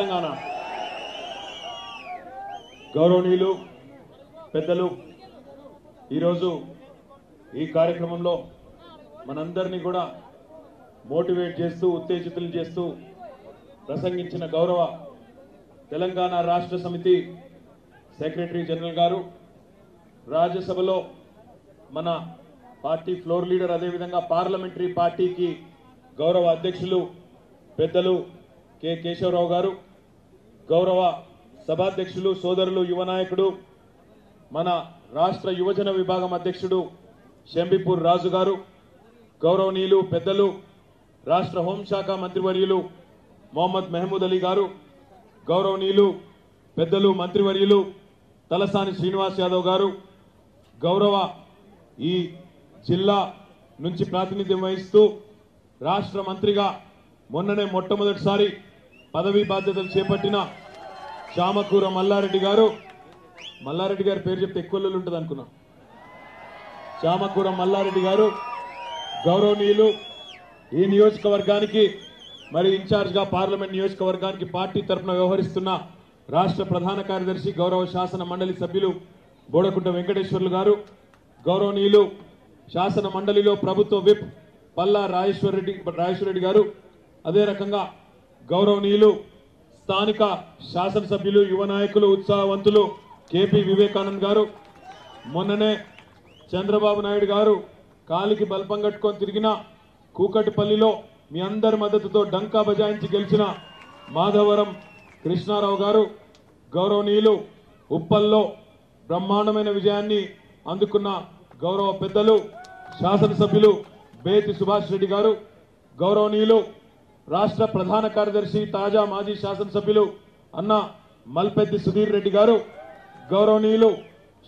తెలంగాణ గౌరవనీయులు పెద్దలు ఈరోజు ఈ కార్యక్రమంలో మనందరినీ కూడా మోటివేట్ చేస్తూ ఉత్తేజితులు చేస్తూ ప్రసంగించిన గౌరవ తెలంగాణ రాష్ట్ర సమితి సెక్రటరీ జనరల్ గారు, రాజ్యసభలో మన పార్టీ ఫ్లోర్ లీడర్, అదేవిధంగా పార్లమెంటరీ పార్టీకి గౌరవ అధ్యక్షులు పెద్దలు కె కేశవరావు గారు, గౌరవ సభాధ్యక్షులు సోదరులు యువ నాయకుడు మన రాష్ట్ర యువజన విభాగం అధ్యక్షుడు షంబిపూర్ రాజు గారు, గౌరవనీయులు పెద్దలు రాష్ట్ర హోంశాఖ మంత్రివర్యులు మొహమ్మద్ మెహమూద్ అలీ గారు, గౌరవనీయులు పెద్దలు మంత్రివర్యులు తలసాని శ్రీనివాస్ యాదవ్ గారు, గౌరవ ఈ జిల్లా నుంచి ప్రాతినిధ్యం వహిస్తూ రాష్ట్ర మంత్రిగా మొన్ననే మొట్టమొదటిసారి పదవీ బాధ్యతలు చేపట్టిన చామకూర మల్లారెడ్డి గారు. మల్లారెడ్డి గారి పేరు చెప్తే ఎక్కువ ఉంటుంది అనుకున్నా. చామకూర మల్లారెడ్డి గారు గౌరవనీయులు ఈ నియోజకవర్గానికి మరి ఇన్ఛార్జ్గా పార్లమెంట్ నియోజకవర్గానికి పార్టీ తరఫున వ్యవహరిస్తున్న రాష్ట్ర ప్రధాన కార్యదర్శి గౌరవ శాసన మండలి సభ్యులు బోడకుంట వెంకటేశ్వర్లు గారు, గౌరవనీయులు శాసన మండలిలో ప్రభుత్వ విప్ పల్లా రాజేశ్వరరెడ్డి గారు, అదే రకంగా గౌరవనీయులు స్థానిక శాసనసభ్యులు యువ నాయకులు ఉత్సాహవంతులు కేపీ వివేకానంద్ గారు, మొన్ననే చంద్రబాబు నాయుడు గారు కాలికి బల్పం కట్టుకొని తిరిగిన కూకటిపల్లిలో మీ అందరి మద్దతుతో డంకా బజాయించి గెలిచిన మాధవరం కృష్ణారావు గారు, గౌరవనీయులు ఉప్పల్లో బ్రహ్మాండమైన విజయాన్ని అందుకున్న గౌరవ పెద్దలు శాసనసభ్యులు బేతి సుభాష్ రెడ్డి గారు, గౌరవనీయులు రాష్ట్ర ప్రధాన కార్యదర్శి తాజా మాజీ శాసనసభ్యులు అన్న మల్పెద్ది సుధీర్ రెడ్డి గారు, గౌరవనీయులు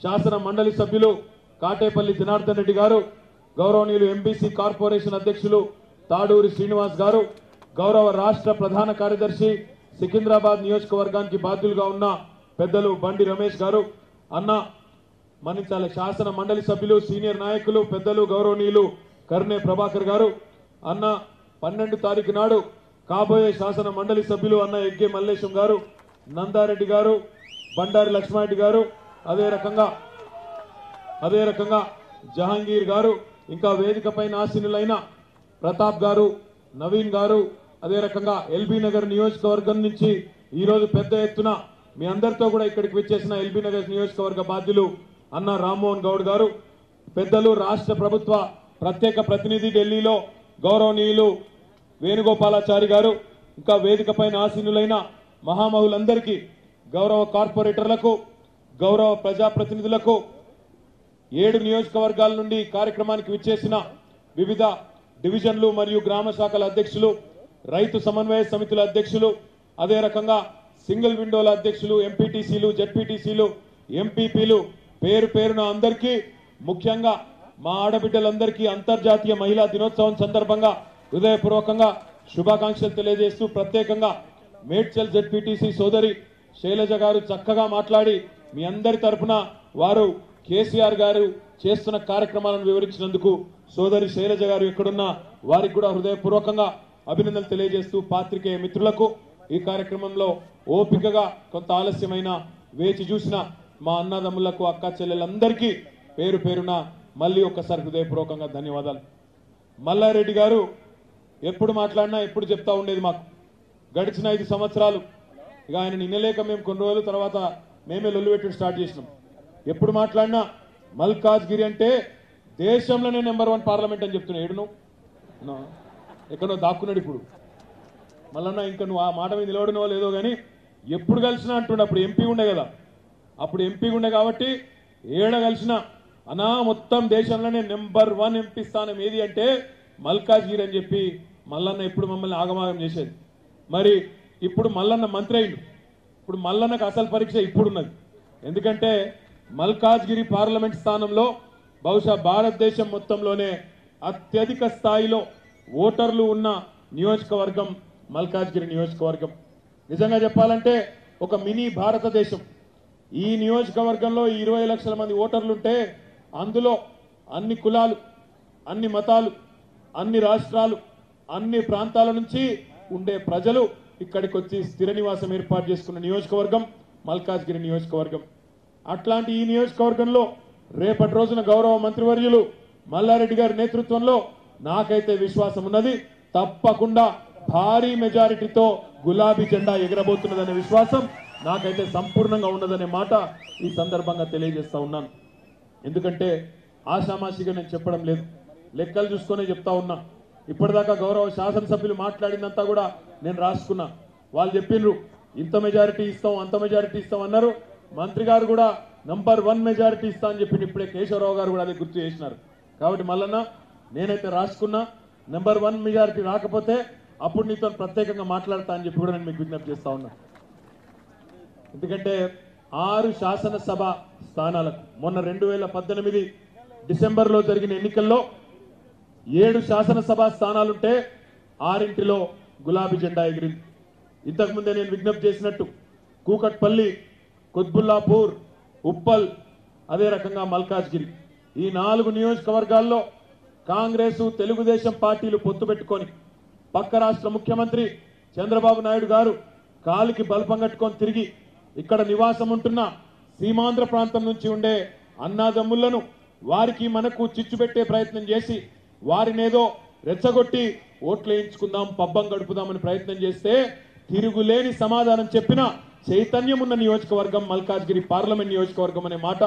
శాసన మండలి సభ్యులు కాటేపల్లి జనార్దన్ రెడ్డి గారు, గౌరవనీయులు ఎంబీసీ కార్పొరేషన్ అధ్యక్షులు తాడూరి శ్రీనివాస్ గారు, గౌరవ రాష్ట్ర ప్రధాన కార్యదర్శి సికింద్రాబాద్ నియోజకవర్గానికి బాధ్యులుగా ఉన్న పెద్దలు బండి రమేష్ గారు, అన్న మన్నించాల శాసన మండలి సభ్యులు సీనియర్ నాయకులు పెద్దలు గౌరవనీయులు కర్నే ప్రభాకర్ గారు, అన్న 12 తారీఖు నాడు కాబోయే శాసన మండలి సభ్యులు అన్న ఎగ్గే మల్లేశం గారు, నందారెడ్డి గారు, బండారి లక్ష్మారెడ్డి గారు, అదే రకంగా జహాంగీర్ గారు, ఇంకా వేదికపై ఆసీనులైన ప్రతాప్ గారు, నవీన్ గారు, అదే రకంగా ఎల్బీ నగర్ నియోజకవర్గం నుంచి ఈరోజు పెద్ద ఎత్తున మీ అందరితో కూడా ఇక్కడికి వచ్చేసిన ఎల్బీ నగర్ నియోజకవర్గ బాధ్యులు అన్న రామ్మోహన్ గౌడ్ గారు, పెద్దలు రాష్ట్ర ప్రభుత్వ ప్రత్యేక ప్రతినిధి ఢిల్లీలో గౌరవనీయులు వేణుగోపాలాచారి గారు, ఇంకా వేదికపై ఆసీనులైన మహామహులందరికీ, గౌరవ కార్పొరేటర్లకు, గౌరవ ప్రజాప్రతినిధులకు, 7 నియోజకవర్గాల నుండి కార్యక్రమానికి విచ్చేసిన వివిధ డివిజన్లు మరియు గ్రామ శాఖల అధ్యక్షులు, రైతు సమన్వయ సమితుల అధ్యక్షులు, అదే రకంగా సింగిల్ విండోల అధ్యక్షులు, ఎంపీటీసీలు, జెడ్పీటీసీలు, ఎంపీపీలు, పేరు పేరున అందరికీ, ముఖ్యంగా మా ఆడబిడ్డలందరికీ అంతర్జాతీయ మహిళా దినోత్సవం సందర్భంగా హృదయపూర్వకంగా శుభాకాంక్షలు తెలియజేస్తూ, ప్రత్యేకంగా మేడ్చల్ జెడ్పీటీసీ సోదరి శైలజ గారు చక్కగా మాట్లాడి మీ అందరి తరఫున వారు కేసీఆర్ గారు చేస్తున్న కార్యక్రమాలను వివరించినందుకు సోదరి శైలజ గారు ఎక్కడున్నా వారికి కూడా హృదయపూర్వకంగా అభినందనలు తెలియజేస్తూ, పాత్రికేయ మిత్రులకు ఈ కార్యక్రమంలో ఓపికగా కొంత ఆలస్యమైన వేచి చూసిన మా అన్నదమ్ములకు, అక్క చెల్లెలందరికీ పేరు పేరున మళ్ళీ ఒక్కసారి హృదయపూర్వకంగా ధన్యవాదాలు. మల్లారెడ్డి గారు ఎప్పుడు మాట్లాడినా ఎప్పుడు చెప్తా ఉండేది మాకు, గడిచిన 5 సంవత్సరాలు ఇక ఆయన నిన్నలేక మేము కొన్ని రోజుల తర్వాత మేమే లొల్లు పెట్టి స్టార్ట్ చేసినాం. ఎప్పుడు మాట్లాడినా మల్కాజ్గిరి అంటే దేశంలోనే నెంబర్ 1 పార్లమెంట్ అని చెప్తున్నా. ఏడును ఎక్కడో దాక్కున్నాడు ఇప్పుడు మళ్ళన్నా, ఇంకా నువ్వు ఆ మాట మీద నిలబడినో లేదో కానీ ఎప్పుడు కలిసినా అంటుండే. అప్పుడు ఎంపీ ఉండే కదా, అప్పుడు ఎంపీ ఉండే కాబట్టి ఏడ కలిసినా అనా మొత్తం దేశంలోనే నెంబర్ 1 ఎంపీ స్థానం ఏది అంటే మల్కాజ్గిరి అని చెప్పి మల్లన్న ఎప్పుడు మమ్మల్ని ఆగమాగం చేసేది. మరి ఇప్పుడు మల్లన్న మంత్రి అయిండు. ఇప్పుడు మల్లన్నకు అసలు పరీక్ష ఇప్పుడున్నది. ఎందుకంటే మల్కాజ్గిరి పార్లమెంట్ స్థానంలో బహుశా భారతదేశం మొత్తంలోనే అత్యధిక స్థాయిలో ఓటర్లు ఉన్న నియోజకవర్గం మల్కాజ్గిరి నియోజకవర్గం. నిజంగా చెప్పాలంటే ఒక మినీ భారతదేశం. ఈ నియోజకవర్గంలో 20 లక్షల మంది ఓటర్లుంటే అందులో అన్ని కులాలు, అన్ని మతాలు, అన్ని రాష్ట్రాలు, అన్ని ప్రాంతాల నుంచి ఉండే ప్రజలు ఇక్కడికి వచ్చి స్థిర నివాసం ఏర్పాటు చేసుకున్న నియోజకవర్గం మల్కాజ్గిరి నియోజకవర్గం. అట్లాంటి ఈ నియోజకవర్గంలో రేపటి రోజున గౌరవ మంత్రివర్యులు మల్లారెడ్డి గారి నేతృత్వంలో నాకైతే విశ్వాసం ఉన్నది, తప్పకుండా భారీ మెజారిటీతో గులాబీ జెండా ఎగరబోతున్నదనే విశ్వాసం నాకైతే సంపూర్ణంగా ఉన్నదనే మాట ఈ సందర్భంగా తెలియజేస్తా ఉన్నాను. ఎందుకంటే ఆషామాషిగా నేను చెప్పడం లేదు, లెక్కలు చూసుకునే చెప్తా ఉన్నా. ఇప్పటిదాకా గౌరవ శాసనసభ్యులు మాట్లాడిందంతా కూడా నేను రాసుకున్నా. వాళ్ళు చెప్పిండ్రు ఇంత మెజారిటీ ఇస్తాం అంత మెజారిటీ ఇస్తాం అన్నారు. మంత్రి గారు కూడా నంబర్ 1 మెజారిటీ ఇస్తా అని చెప్పింది. ఇప్పుడే కేశవరావు గారు కూడా అదే గుర్తు చేసినారు. కాబట్టి మల్లన్న నేనైతే రాసుకున్నా, నంబర్ 1 మెజారిటీ రాకపోతే అప్పుడు నీతో ప్రత్యేకంగా మాట్లాడతా అని చెప్పి కూడా నేను మీకు విజ్ఞప్తి చేస్తా ఉన్నా. ఎందుకంటే 6 శాసనసభ స్థానాలకు మొన్న 2018 డిసెంబర్లో జరిగిన ఎన్నికల్లో 7 శాసనసభ స్థానాలుంటే 6 గులాబీ జెండా ఎగిరింది. ఇంతకుముందే నేను విజ్ఞప్తి చేసినట్టు కూకట్పల్లి, కుత్బుల్లాపూర్, ఉప్పల్, అదే రకంగా మల్కాజ్గిరి ఈ 4 నియోజకవర్గాల్లో కాంగ్రెస్ తెలుగుదేశం పార్టీలు పొత్తు పెట్టుకొని పక్క రాష్ట్ర ముఖ్యమంత్రి చంద్రబాబు నాయుడు గారు కాలికి బల్పం కట్టుకొని తిరిగి ఇక్కడ నివాసం ఉంటున్న సీమాంధ్ర ప్రాంతం నుంచి ఉండే అన్నాదమ్ములను వారికి మనకు చిచ్చు పెట్టే ప్రయత్నం చేసి వారినేదో రెచ్చగొట్టి ఓట్లు వేయించుకుందాం, పబ్బం గడుపుదామని ప్రయత్నం చేస్తే తిరుగులేని సమాధానం చెప్పిన చైతన్యం ఉన్న నియోజకవర్గం మల్కాజ్గిరి పార్లమెంట్ నియోజకవర్గం అనే మాట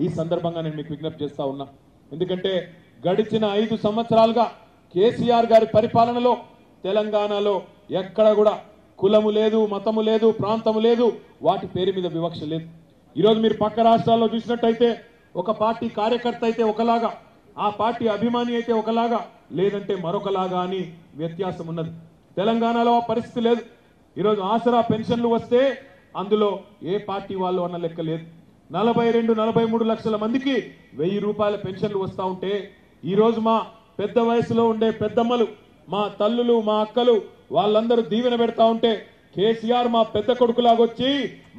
ఈ సందర్భంగా నేను మీకు విజ్ఞప్తి చేస్తా ఉన్నా. ఎందుకంటే గడిచిన 5 సంవత్సరాలుగా కేసీఆర్ గారి పరిపాలనలో తెలంగాణలో ఎక్కడ కూడా కులము లేదు, మతము లేదు, ప్రాంతము లేదు, వాటి పేరు మీద వివక్ష లేదు. ఈరోజు మీరు పక్క రాష్ట్రాల్లో చూసినట్టయితే ఒక పార్టీ కార్యకర్త అయితే ఒకలాగా, ఆ పార్టీ అభిమాని అయితే ఒకలాగా, లేదంటే మరొకలాగా అని వ్యత్యాసం ఉన్నది. తెలంగాణలో ఆ పరిస్థితి లేదు. ఈరోజు ఆసరా పెన్షన్లు వస్తే అందులో ఏ పార్టీ వాళ్ళు అన్న లెక్క లేదు. 42-43 లక్షల మందికి 1000 రూపాయల పెన్షన్లు వస్తూ ఉంటే ఈరోజు మా పెద్ద వయసులో ఉండే పెద్దమ్మలు, మా తల్లులు, మా అక్కలు వాళ్ళందరూ దీవెన పెడతా ఉంటే కేసీఆర్ మా పెద్ద కొడుకులాగొచ్చి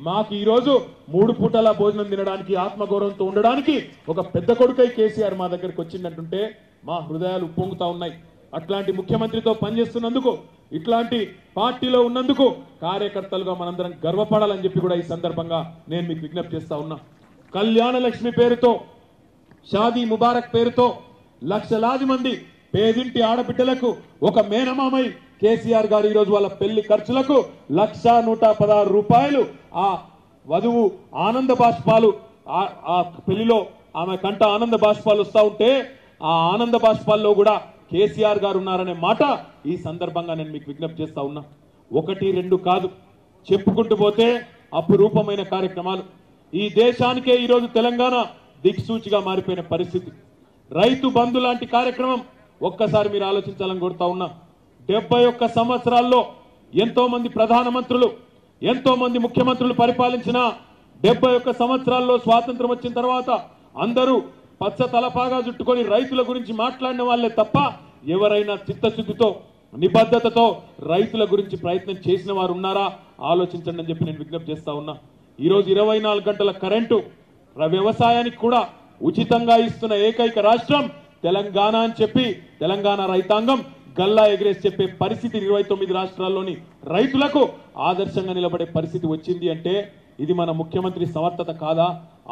మాకు ఈరోజు 3 పూటల భోజనం తినడానికి, ఆత్మగౌరవంతో ఉండడానికి ఒక పెద్ద కొడుకై కేసీఆర్ మా దగ్గరికి వచ్చిందంటుంటే మా హృదయాలు ఉప్పొంగుతా ఉన్నాయి. అట్లాంటి ముఖ్యమంత్రితో పనిచేస్తున్నందుకు, ఇట్లాంటి పార్టీలో ఉన్నందుకు కార్యకర్తలుగా మనందరం గర్వపడాలని చెప్పి కూడా ఈ సందర్భంగా నేను మీకు విజ్ఞప్తి చేస్తా ఉన్నా. కళ్యాణ లక్ష్మి పేరుతో, షాదీ ముబారక్ పేరుతో లక్షలాది మంది పేదింటి ఆడబిడ్డలకు ఒక మేనమామై కేసీఆర్ గారు ఈరోజు వాళ్ళ పెళ్లి ఖర్చులకు 1,116 రూపాయలు ఆ వధువు ఆనంద బాష్పాలు, ఆ పెళ్లిలో ఆమె కంట ఆనంద బాష్పాలు వస్తా ఉంటే ఆ ఆనంద బాష్పాల్లో కూడా కేసీఆర్ గారు ఉన్నారనే మాట ఈ సందర్భంగా నేను మీకు విజ్ఞప్తి చేస్తా ఉన్నా. 1-2 కాదు, చెప్పుకుంటూ పోతే అపురూపమైన కార్యక్రమాలు. ఈ దేశానికే ఈరోజు తెలంగాణ దిక్సూచిగా మారిపోయిన పరిస్థితి. రైతు బంధు లాంటి కార్యక్రమం ఒక్కసారి మీరు ఆలోచించాలని కోరుతా ఉన్నా. 71 సంవత్సరాల్లో ఎంతో మంది ప్రధానమంత్రులు, ఎంతో మంది ముఖ్యమంత్రులు పరిపాలించిన 71 సంవత్సరాల్లో స్వాతంత్రం వచ్చిన తర్వాత అందరూ పచ్చ తలపాగా చుట్టుకొని రైతుల గురించి మాట్లాడిన వాళ్ళే తప్ప ఎవరైనా చిత్తశుద్ధితో, నిబద్ధతతో రైతుల గురించి ప్రయత్నం చేసిన వారు ఉన్నారా ఆలోచించండి అని చెప్పి నేను విజ్ఞప్తి చేస్తా ఉన్నా. ఈరోజు 24 గంటల కరెంటు వ్యవసాయానికి కూడా ఉచితంగా ఇస్తున్న ఏకైక రాష్ట్రం తెలంగాణ అని చెప్పి తెలంగాణ రైతాంగం గల్లా ఎగిరేసి చెప్పే పరిస్థితి 29 రాష్ట్రాల్లోని రైతులకు ఆదర్శంగా నిలబడే పరిస్థితి వచ్చింది అంటే ఇది మన ముఖ్యమంత్రి సమర్థత కాదా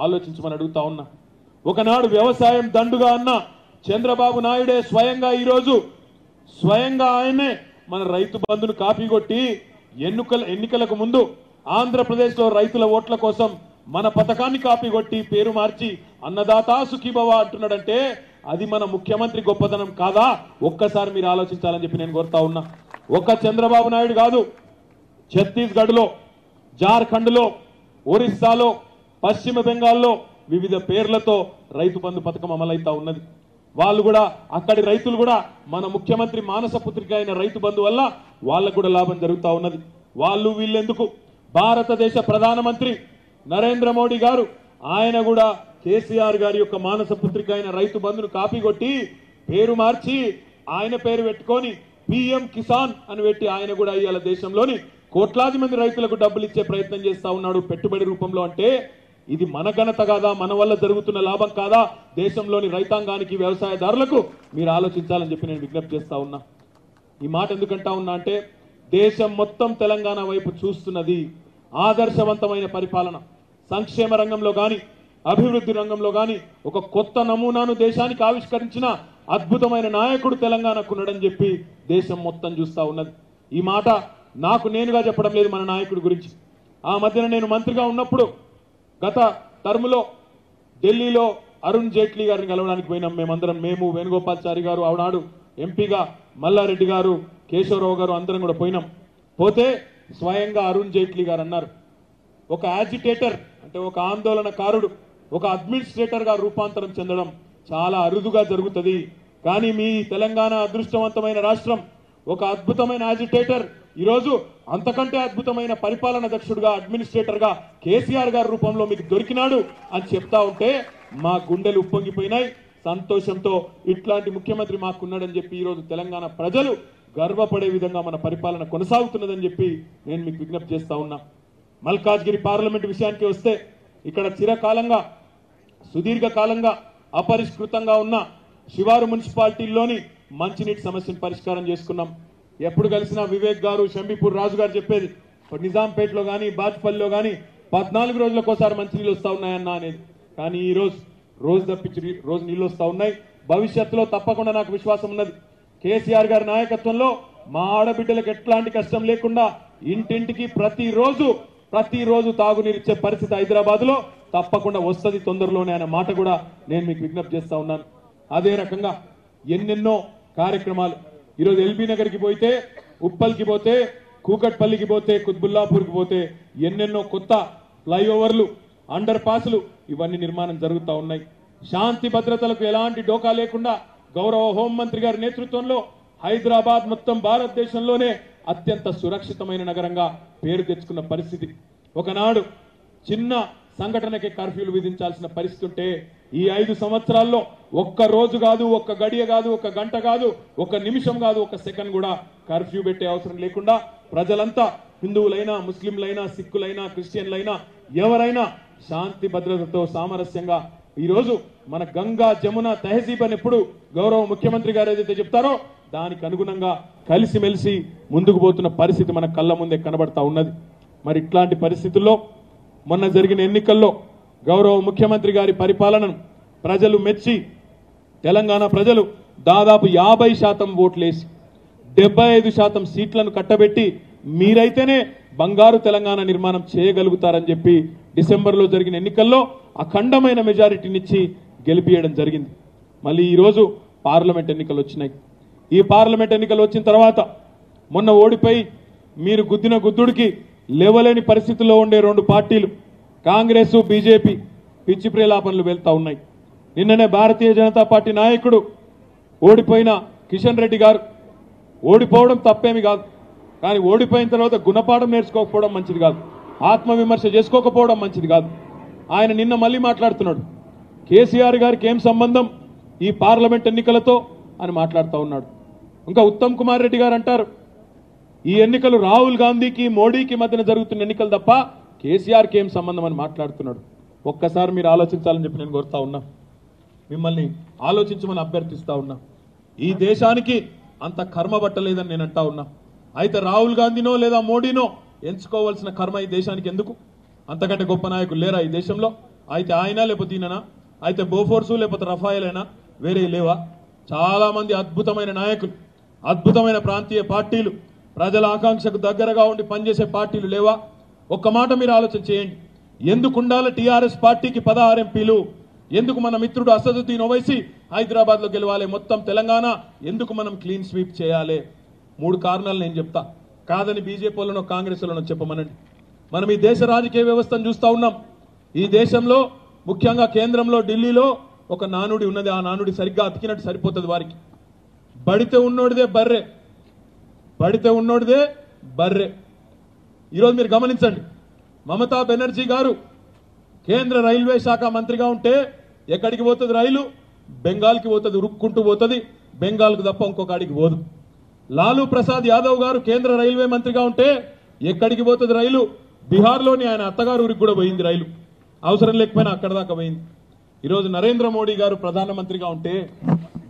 ఆలోచించమని అడుగుతా ఉన్నా. ఒకనాడు వ్యవసాయం దండుగా అన్న చంద్రబాబు నాయుడే ఈరోజు స్వయంగా ఆయనే మన రైతు బంధును కాపీ కొట్టి ఎన్నికలకు ముందు ఆంధ్రప్రదేశ్లో రైతుల ఓట్ల కోసం మన పథకాన్ని కాపీ కొట్టి పేరు మార్చి అన్నదాతా సుఖీభవ అంటున్నాడంటే అది మన ముఖ్యమంత్రి గొప్పతనం కాదా? ఒక్కసారి మీరు ఆలోచించాలని చెప్పి నేను కోరుతా ఉన్నా. ఒక్క చంద్రబాబు నాయుడు కాదు, ఛత్తీస్గఢ్లో, జార్ఖండ్లో, ఒరిస్సాలో, పశ్చిమ బెంగాల్లో వివిధ పేర్లతో రైతు బంధు పథకం అమలైతా ఉన్నది. వాళ్ళు కూడా, అక్కడి రైతులు కూడా మన ముఖ్యమంత్రి మానస పుత్రిక అయిన రైతు బంధు వల్ల వాళ్ళకు కూడా లాభం జరుగుతా ఉన్నది. వాళ్ళు వీళ్ళెందుకు, భారతదేశ ప్రధానమంత్రి నరేంద్ర మోడీ గారు ఆయన కూడా కేసీఆర్ గారి యొక్క మానస పుత్రిక అయిన రైతు బంధును కాపీ కొట్టి పేరు మార్చి ఆయన పేరు పెట్టుకొని పిఎం కిసాన్ అని పెట్టి ఆయన కూడా ఇవాళ దేశంలోని కోట్లాది మంది రైతులకు డబ్బులు ఇచ్చే ప్రయత్నం చేస్తా ఉన్నాడు పెట్టుబడి రూపంలో. అంటే ఇది మన ఘనత కాదా? మన వల్ల జరుగుతున్న లాభం కాదా? దేశంలోని రైతాంగానికి, వ్యవసాయదారులకు మీరు ఆలోచించాలని చెప్పి నేను విజ్ఞప్తి చేస్తా ఉన్నా. ఈ మాట ఎందుకంటా ఉన్నా అంటే దేశం మొత్తం తెలంగాణ వైపు చూస్తున్నది. ఆదర్శవంతమైన పరిపాలన, సంక్షేమ రంగంలో గాని అభివృద్ధి రంగంలో గాని ఒక కొత్త నమూనాను దేశానికి ఆవిష్కరించిన అద్భుతమైన నాయకుడు తెలంగాణకు ఉన్నాడని చెప్పి దేశం మొత్తం చూస్తా ఉన్నది. ఈ మాట నాకు నేనుగా చెప్పడం లేదు, మన నాయకుడి గురించి. ఆ మధ్యన నేను మంత్రిగా ఉన్నప్పుడు గత టర్ములో ఢిల్లీలో అరుణ్ జైట్లీ గారిని కలవడానికి పోయినాం. మేమందరం, మేము, వేణుగోపాల్చారి గారు, ఆనాడు ఎంపీగా మల్లారెడ్డి గారు, కేశవరావు గారు అందరం కూడా పోయినాం. పోతే స్వయంగా అరుణ్ జైట్లీ గారు అన్నారు, ఒక యాజిటేటర్ అంటే ఒక ఆందోళనకారుడు ఒక అడ్మినిస్ట్రేటర్ గా రూపాంతరం చెందడం చాలా అరుదుగా జరుగుతుంది. కానీ మీ తెలంగాణ అదృష్టవంతమైన రాష్ట్రం, ఒక అద్భుతమైన యాజిటేటర్ ఈరోజు అంతకంటే అద్భుతమైన పరిపాలన దక్షుడుగా అడ్మినిస్ట్రేటర్ గా కేసీఆర్ గారి రూపంలో మీకు దొరికినాడు అని చెప్తా ఉంటే మా గుండెలు ఉప్పొంగిపోయినాయి. సంతోషంతో ఇట్లాంటి ముఖ్యమంత్రి మాకున్నాడని చెప్పి ఈరోజు తెలంగాణ ప్రజలు గర్వపడే విధంగా మన పరిపాలన కొనసాగుతున్నదని చెప్పి నేను మీకు విజ్ఞప్తి చేస్తా ఉన్నా. మల్కాజ్గిరి పార్లమెంట్ విషయానికి వస్తే ఇక్కడ చిరకాలంగా సుదీర్ఘకాలంగా అపరిష్కృతంగా ఉన్న శివారు మున్సిపాలిటీల్లోని మంచినీటి సమస్యను పరిష్కారం చేసుకున్నాం. ఎప్పుడు కలిసినా వివేక్ గారు, షంబీపూర్ రాజు గారు చెప్పేది నిజాంపేటలో కానీ బాజ్పల్లిలో కానీ 14 రోజులకోసారి మంచినీళ్ళు వస్తా ఉన్నాయన్నా అనేది. కానీ ఈ రోజు తప్పించి రోజు నీళ్ళు వస్తా ఉన్నాయి. భవిష్యత్తులో తప్పకుండా నాకు విశ్వాసం ఉన్నది, కేసీఆర్ గారి నాయకత్వంలో మా ఆడబిడ్డలకు ఎట్లాంటి కష్టం లేకుండా ఇంటింటికి ప్రతిరోజు తాగునీరు ఇచ్చే పరిస్థితి హైదరాబాద్ లో తప్పకుండా వస్తుంది తొందరలోనే అనే మాట కూడా నేను మీకు విజ్ఞప్తి చేస్తా ఉన్నాను. అదే రకంగా ఎన్నెన్నో కార్యక్రమాలు ఈరోజు ఎల్బీ నగర్కి పోతే, ఉప్పల్కి పోతే, కూకట్పల్లికి పోతే, కుత్బుల్లాపూర్కి పోతే ఎన్నెన్నో కొత్త ఫ్లైఓవర్లు, అండర్ పాస్లు ఇవన్నీ నిర్మాణం జరుగుతూ ఉన్నాయి. శాంతి భద్రతలకు ఎలాంటి డోకా లేకుండా గౌరవ హోంమంత్రి గారి నేతృత్వంలో హైదరాబాద్ మొత్తం భారతదేశంలోనే అత్యంత సురక్షితమైన నగరంగా పేరు తెచ్చుకున్న పరిస్థితి. ఒకనాడు చిన్న సంఘటనకి కర్ఫ్యూలు విధించాల్సిన పరిస్థితి ఉంటే ఈ 5 సంవత్సరాల్లో ఒక్క రోజు కాదు, ఒక్క గడియ కాదు, ఒక్క గంట కాదు, ఒక్క నిమిషం కాదు, ఒక్క సెకండ్ కూడా కర్ఫ్యూ పెట్టే అవసరం లేకుండా ప్రజలంతా, హిందువులైనా, ముస్లింలైనా, సిక్కులైనా, క్రిస్టియన్లైనా, ఎవరైనా శాంతి భద్రతతో సామరస్యంగా ఈరోజు మన గంగా జమున తహజీబ్ అని ఎప్పుడు గౌరవ ముఖ్యమంత్రి గారు ఏదైతే చెప్తారో దానికి అనుగుణంగా కలిసిమెలిసి ముందుకు పోతున్న పరిస్థితి మన కళ్ళ ముందే కనబడతా ఉన్నది. మరి ఇట్లాంటి పరిస్థితుల్లో మొన్న జరిగిన ఎన్నికల్లో గౌరవ ముఖ్యమంత్రి గారి పరిపాలనను ప్రజలు మెచ్చి తెలంగాణ ప్రజలు దాదాపు 50% ఓట్లేసి 75% సీట్లను కట్టబెట్టి మీరైతేనే బంగారు తెలంగాణ నిర్మాణం చేయగలుగుతారని చెప్పి డిసెంబర్లో జరిగిన ఎన్నికల్లో అఖండమైన మెజారిటీనిచ్చి గెలిపియడం జరిగింది. మళ్ళీ ఈరోజు పార్లమెంట్ ఎన్నికలు వచ్చినాయి. ఈ పార్లమెంట్ ఎన్నికలు వచ్చిన తర్వాత మొన్న ఓడిపోయి మీరు గుద్దిన గుద్దుడికి లేవలేని పరిస్థితుల్లో ఉండే 2 పార్టీలు కాంగ్రెస్, బీజేపీ పిచ్చి ప్రేలాపనలు వెళ్తా ఉన్నాయి. నిన్ననే భారతీయ జనతా పార్టీ నాయకుడు ఓడిపోయిన కిషన్ రెడ్డి గారు, ఓడిపోవడం తప్పేమి కాదు, కానీ ఓడిపోయిన తర్వాత గుణపాఠం నేర్చుకోకపోవడం మంచిది కాదు, ఆత్మవిమర్శ చేసుకోకపోవడం మంచిది కాదు. ఆయన నిన్న మళ్ళీ మాట్లాడుతున్నాడు, కేసీఆర్ గారికి ఏం సంబంధం ఈ పార్లమెంట్ ఎన్నికలతో అని మాట్లాడుతూ ఉన్నాడు. ఇంకా ఉత్తమ్ కుమార్ రెడ్డి గారు అంటారు, ఈ ఎన్నికలు రాహుల్ గాంధీకి మోడీకి మధ్యన జరుగుతున్న ఎన్నికలు తప్ప కేసీఆర్కి ఏం సంబంధం అని మాట్లాడుతున్నాడు. ఒక్కసారి మీరు ఆలోచించాలని చెప్పి నేను కోరుతా ఉన్నా, మిమ్మల్ని ఆలోచించమని అభ్యర్థిస్తా ఉన్నా. ఈ దేశానికి అంత కర్మ పట్టలేదని నేను అంటా ఉన్నా. అయితే రాహుల్ గాంధీనో లేదా మోడీనో ఎంచుకోవాల్సిన కర్మ ఈ దేశానికి ఎందుకు? అంతకంటే గొప్ప నాయకులు లేరా ఈ దేశంలో? అయితే ఆయన లేకపోతే ఈయననా? అయితే బోఫోర్సు లేకపోతే రఫాయల్ అయినా వేరే లేవా? చాలా మంది అద్భుతమైన నాయకులు, అద్భుతమైన ప్రాంతీయ పార్టీలు, ప్రజల ఆకాంక్షకు దగ్గరగా ఉండి పనిచేసే పార్టీలు లేవా? ఒక్క మాట మీరు ఆలోచన చేయండి. ఎందుకు ఉండాలి టీఆర్ఎస్ పార్టీకి 16 ఎంపీలు? ఎందుకు మన మిత్రుడు అసదుద్దీన్ ఓవైసీ హైదరాబాద్ లో గెలవాలి? మొత్తం తెలంగాణ ఎందుకు మనం క్లీన్ స్వీప్ చేయాలి? 3 కారణాలు నేను చెప్తా, కాదని బీజేపీ వాళ్ళనో కాంగ్రెస్ వాళ్ళనో చెప్పమనండి. మనం ఈ దేశ రాజకీయ వ్యవస్థను చూస్తా ఉన్నాం. ఈ దేశంలో ముఖ్యంగా కేంద్రంలో ఢిల్లీలో ఒక నానుడి ఉన్నది. ఆ నానుడి సరిగ్గా అతికినట్టు సరిపోతుంది వారికి. బడితే ఉన్నోడిదే బర్రె, బడితే ఉన్నోడిదే బర్రె. ఈరోజు మీరు గమనించండి, మమతా బెనర్జీ గారు కేంద్ర రైల్వే శాఖ మంత్రిగా ఉంటే ఎక్కడికి పోతుంది రైలు? బెంగాల్కి పోతుంది, ఉరుక్కుంటూ పోతుంది, బెంగాల్కు తప్ప ఇంకొక అడిగి పోదు. లాలూ ప్రసాద్ యాదవ్ గారు కేంద్ర రైల్వే మంత్రిగా ఉంటే ఎక్కడికి పోతుంది రైలు? బీహార్లోని ఆయన అత్తగారు ఊరికి కూడా పోయింది రైలు, అవసరం లేకపోయినా అక్కడ దాకా పోయింది. ఈరోజు నరేంద్ర మోడీ గారు ప్రధానమంత్రిగా ఉంటే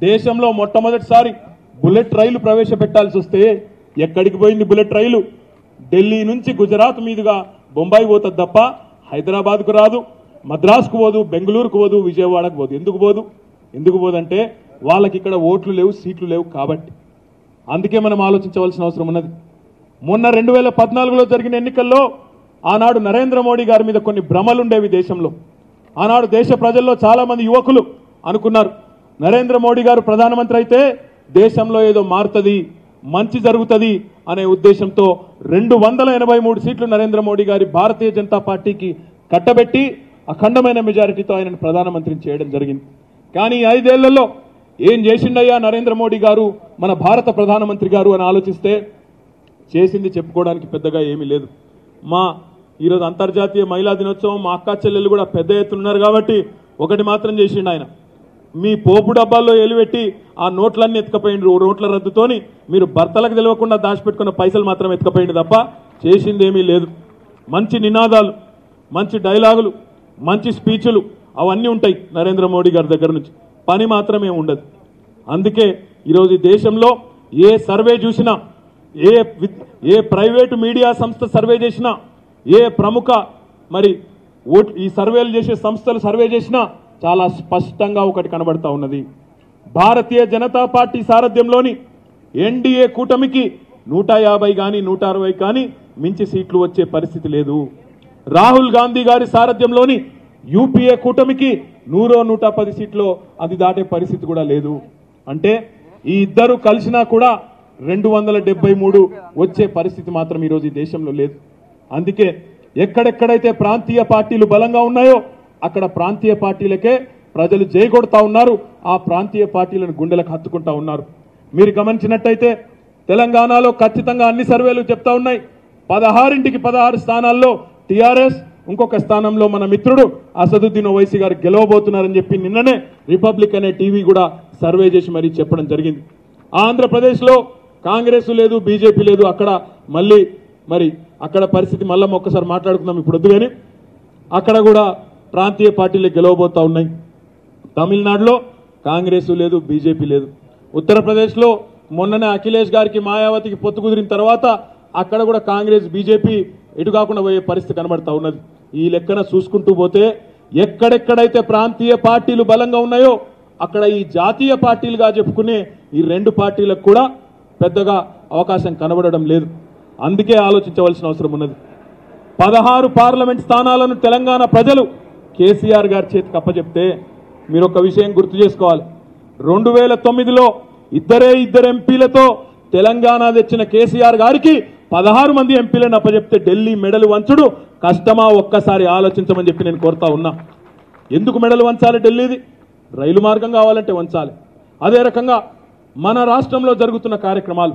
దేశంలో మొట్టమొదటిసారి బుల్లెట్ రైలు ప్రవేశపెట్టాల్సి వస్తే ఎక్కడికి పోయింది బుల్లెట్ రైలు? ఢిల్లీ నుంచి గుజరాత్ మీదుగా బొంబాయి పోతుంది తప్ప హైదరాబాద్కు రాదు, మద్రాసుకు పోదు, బెంగళూరుకు పోదు, విజయవాడకు పోదు. ఎందుకు పోదంటే వాళ్ళకి ఇక్కడ ఓట్లు లేవు, సీట్లు లేవు కాబట్టి. అందుకే మనం ఆలోచించవలసిన అవసరం ఉన్నది. మొన్న 2014లో జరిగిన ఎన్నికల్లో ఆనాడు నరేంద్ర మోడీ గారి మీద కొన్ని భ్రమలుండేవి దేశంలో. ఆనాడు దేశ ప్రజల్లో చాలా మంది యువకులు అనుకున్నారు, నరేంద్ర మోడీ గారు ప్రధానమంత్రి అయితే దేశంలో ఏదో మారుతుంది, మంచి జరుగుతుంది అనే ఉద్దేశంతో 283 సీట్లు నరేంద్ర మోడీ గారి భారతీయ జనతా పార్టీకి కట్టబెట్టి అఖండమైన మెజారిటీతో ఆయనను ప్రధానమంత్రిని చేయడం జరిగింది. కానీ 5 ఏళ్లలో ఏం చేసిండయ్యా నరేంద్ర మోడీ గారు, మన భారత ప్రధానమంత్రి గారు అని ఆలోచిస్తే చేసింది చెప్పుకోవడానికి పెద్దగా ఏమీ లేదు. ఈరోజు అంతర్జాతీయ మహిళా దినోత్సవం, మా అక్క చెల్లెలు కూడా పెద్ద ఎత్తున ఉన్నారు కాబట్టి ఒకటి మాత్రం చేసిండు ఆయన, మీ పోపు డబ్బాల్లో ఎలిపెట్టి ఆ నోట్లన్నీ ఎత్తుకపోయిండు. నోట్ల రద్దుతోని మీరు భర్తలకు తెలియకుండా దాచిపెట్టుకున్న పైసలు మాత్రం ఎత్తుకపోయిండు తప్ప చేసింది ఏమీ లేదు. మంచి నినాదాలు, మంచి డైలాగులు, మంచి స్పీచ్లు అవన్నీ ఉంటాయి నరేంద్ర మోడీ గారి దగ్గర నుంచి, పని మాత్రమే ఉండదు. అందుకే ఈరోజు దేశంలో ఏ సర్వే చూసినా, ఏ ప్రైవేటు మీడియా సంస్థ సర్వే చేసినా, ఏ ప్రముఖ ఈ సర్వేలు చేసే సంస్థలు సర్వే చేసినా చాలా స్పష్టంగా ఒకటి కనబడతా ఉన్నది. భారతీయ జనతా పార్టీ సారథ్యంలోని ఎన్డీఏ కూటమికి 150 కానీ 160 కానీ మించి సీట్లు వచ్చే పరిస్థితి లేదు. రాహుల్ గాంధీ గారి సారథ్యంలోని యూపీఏ కూటమికి 100-110 సీట్లు అది దాటే పరిస్థితి కూడా లేదు. అంటే ఈ ఇద్దరు కలిసినా కూడా 273 వచ్చే పరిస్థితి మాత్రం ఈరోజు ఈ దేశంలో లేదు. అందుకే ఎక్కడెక్కడైతే ప్రాంతీయ పార్టీలు బలంగా ఉన్నాయో అక్కడ ప్రాంతీయ పార్టీలకే ప్రజలు జైకొడతా ఉన్నారు, ఆ ప్రాంతీయ పార్టీలను గుండెలకు హత్తుకుంటా ఉన్నారు. మీరు గమనించినట్టయితే తెలంగాణలో ఖచ్చితంగా అన్ని సర్వేలు చెప్తా ఉన్నాయి, 16 స్థానాల్లో టీఆర్ఎస్, ఇంకొక స్థానంలో మన మిత్రుడు అసదుద్దీన్ ఓవైసీ గారు గెలవబోతున్నారని చెప్పి నిన్ననే రిపబ్లిక్ అనే టీవీ కూడా సర్వే చేసి మరీ చెప్పడం జరిగింది. ఆంధ్రప్రదేశ్లో కాంగ్రెస్ లేదు, బీజేపీ లేదు, అక్కడ మళ్ళీ అక్కడ పరిస్థితి మళ్ళీ ఒక్కసారి మాట్లాడుకుందాం, ఇప్పుడు వద్దు. కానీ అక్కడ కూడా ప్రాంతీయ పార్టీలు గెలవబోతా ఉన్నాయి. తమిళనాడులో కాంగ్రెస్ లేదు, బీజేపీ లేదు. ఉత్తరప్రదేశ్లో మొన్ననే అఖిలేష్ గారికి మాయావతికి పొత్తు కుదిరిన తర్వాత అక్కడ కూడా కాంగ్రెస్, బీజేపీ ఎటు కాకుండా పోయే పరిస్థితి కనబడతా ఉన్నది. ఈ లెక్కన చూసుకుంటూ పోతే ఎక్కడెక్కడైతే ప్రాంతీయ పార్టీలు బలంగా ఉన్నాయో అక్కడ ఈ జాతీయ పార్టీలుగా చెప్పుకునే ఈ 2 పార్టీలకు కూడా పెద్దగా అవకాశం కనబడడం లేదు. అందుకే ఆలోచించవలసిన అవసరం ఉన్నది. 16 పార్లమెంట్ స్థానాలను తెలంగాణ ప్రజలు కేసీఆర్ గారి చేతికి అప్పచెప్తే మీరు ఒక విషయం గుర్తు చేసుకోవాలి, 2009లో ఇద్దరు ఎంపీలతో తెలంగాణ తెచ్చిన కేసీఆర్ గారికి 16 మంది ఎంపీలను అప్పచెప్తే ఢిల్లీ మెడలు వంచుడు కష్టమా ఒక్కసారి ఆలోచించమని చెప్పి నేను కోరుతా ఉన్నా. ఎందుకు మెడలు వంచాలి? ఢిల్లీది రైలు మార్గం కావాలంటే వంచాలి. అదే రకంగా మన రాష్ట్రంలో జరుగుతున్న కార్యక్రమాలు,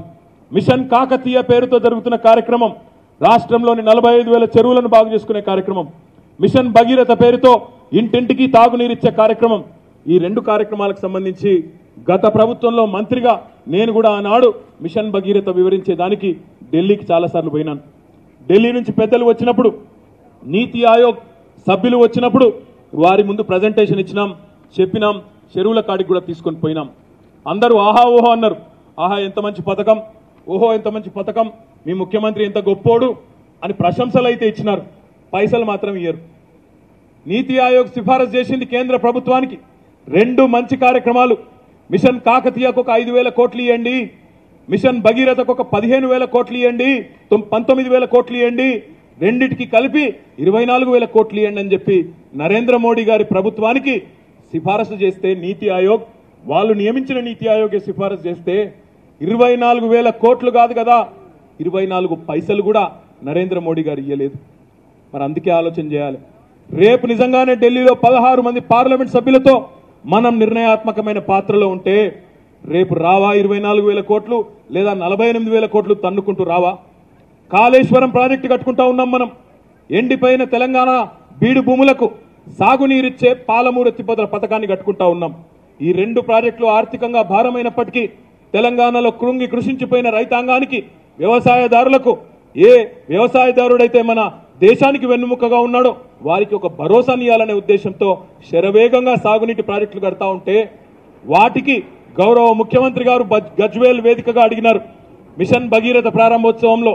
మిషన్ కాకతీయ పేరుతో జరుగుతున్న కార్యక్రమం, రాష్ట్రంలోని 45,000 చెరువులను బాగు చేసుకునే కార్యక్రమం, మిషన్ భగీరథ పేరుతో ఇంటింటికి తాగునీరిచ్చే కార్యక్రమం, ఈ 2 కార్యక్రమాలకు సంబంధించి గత ప్రభుత్వంలో మంత్రిగా నేను కూడా ఆనాడు మిషన్ భగీరథ వివరించేదానికి ఢిల్లీకి చాలాసార్లు పోయినాను. ఢిల్లీ నుంచి పెద్దలు వచ్చినప్పుడు, నీతి ఆయోగ్ సభ్యులు వచ్చినప్పుడు వారి ముందు ప్రజెంటేషన్ ఇచ్చినాం, చెప్పినాం, చెరువుల కాడికి కూడా తీసుకొని పోయినాం. అందరూ ఆహా ఓహో అన్నారు. ఆహా ఎంత మంచి పథకం, ఓహో ఎంత మంచి పథకం, మీ ముఖ్యమంత్రి ఎంత గొప్పోడు అని ప్రశంసలు అయితే ఇచ్చినారు, పైసలు మాత్రం ఇయ్యరు. నీతి ఆయోగ్ సిఫారసు చేసింది కేంద్ర ప్రభుత్వానికి 2 మంచి కార్యక్రమాలు, మిషన్ కాకతీయకు ఒక 5,000 కోట్లు ఇవ్వండి, మిషన్ భగీరథకు ఒక 15,000 కోట్లు ఇవ్వండి, 19,000 కోట్లు ఇవ్వండి, రెండిటికి కలిపి 24,000 కోట్లు ఇవ్వండి అని చెప్పి నరేంద్ర మోడీ గారి ప్రభుత్వానికి సిఫారసు చేస్తే, నీతి ఆయోగ్ వాళ్ళు నియమించిన నీతి ఆయోగే సిఫారసు చేస్తే 24,000 కోట్లు కాదు కదా, 24 పైసలు కూడా నరేంద్ర మోడీ గారు ఇయ్యలేదు. మరి అందుకే ఆలోచన చేయాలి. రేపు నిజంగానే ఢిల్లీలో 16 మంది పార్లమెంట్ సభ్యులతో మనం నిర్ణయాత్మకమైన పాత్రలో ఉంటే రేపు రావా 24,000 కోట్లు లేదా 48,000 కోట్లు తన్నుకుంటూ రావా? కాళేశ్వరం ప్రాజెక్టు కట్టుకుంటా ఉన్నాం మనం. ఎండిపోయిన తెలంగాణ బీడు భూములకు సాగునీరిచ్చే పాలమూరు ఎత్తిపోతల పథకాన్ని కట్టుకుంటా ఉన్నాం. ఈ 2 ప్రాజెక్టులు ఆర్థికంగా భారమైనప్పటికీ తెలంగాణలో కృషించిపోయిన రైతాంగానికి, వ్యవసాయదారులకు, ఏ వ్యవసాయదారుడైతే మన దేశానికి వెన్నుముక్కగా ఉన్నాడో వారికి ఒక భరోసానియాలనే ఉద్దేశంతో శరవేగంగా సాగునీటి ప్రాజెక్టులు కడతా ఉంటే వాటికి గౌరవ ముఖ్యమంత్రి గారు గజ్వేల్ వేదికగా అడిగినారు, మిషన్ భగీరథ ప్రారంభోత్సవంలో